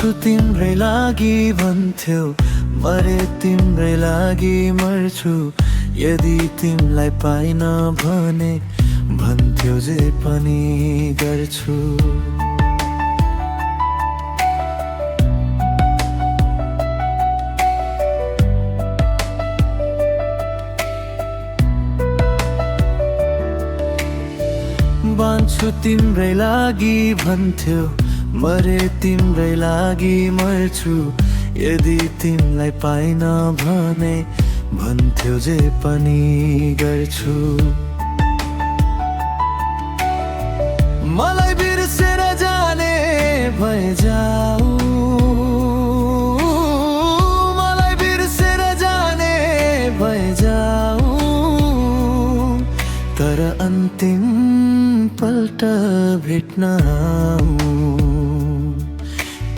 बाँच्छु तिम्रै लागि भन्थ्यौ, मरे तिम्रै लागि मर्छु। यदि तिमीलाई पाइन भने भन्थ्यौ जे पनि गर्छु। बाँच्छु तिम्रै लागि भन्थ्यौ, मरे तिम्रै लागि मर्छु। यदि तिमीलाई पाइन भने भन्थ्यौ जे पनि गर्छु। मलाई बिर्सेर जाने भए जाऊ, मलाई बिर्सेर जाने भए जाऊ, तर अन्तिम पल्ट भेट्न आऊ,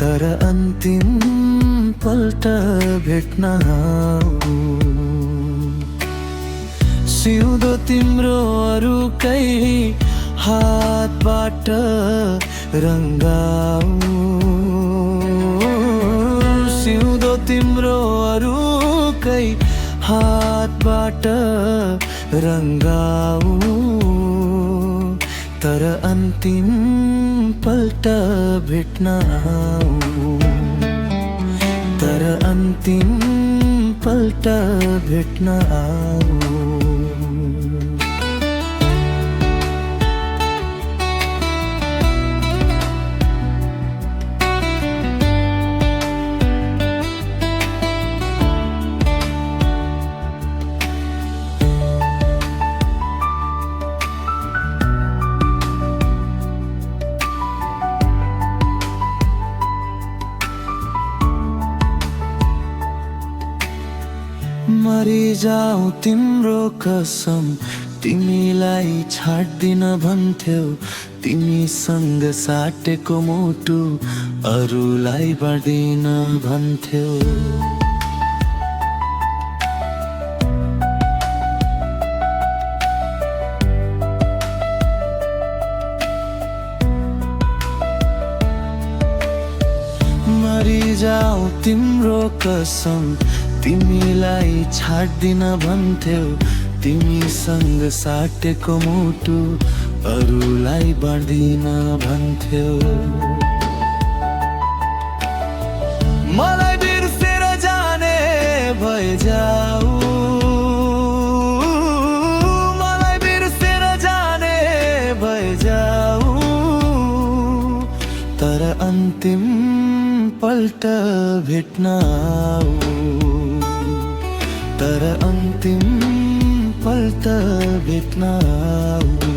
तर अन्तिम पल्ट भेट्न आऊ। सिउँदो तिम्रो अरूकै हातबाट रङ्गाऊ, सिउँदो तिम्रो अरूकै हातबाट रङ्गाऊ, तर अन्तिम पल्ट भेट्न आऊ, तर अन्तिम पल्ट भेट्न आऊ। मरिजाऊ तिम्रो कसम, तिमीलाई छाड्दिन भन्थ्यौ। तिमीसँग साटेको मुटु अरूलाई बाँड्दिन भन्थ्यौ। मरिजाऊ तिम्रो कसम, तिमीलाई छाड्दिन भन्थ्यौ। तिमीसँग साटेको मुटु अरूलाई बाँड्दिन भन्थ्यौ। मलाई बिर्सेर जाने भए जाऊ, मलाई बिर्सेर जाने भए जाऊ, तर अन्तिम पल्ट भेट्न आऊ, तर अन्तिम पल्ट भेट्न आऊ।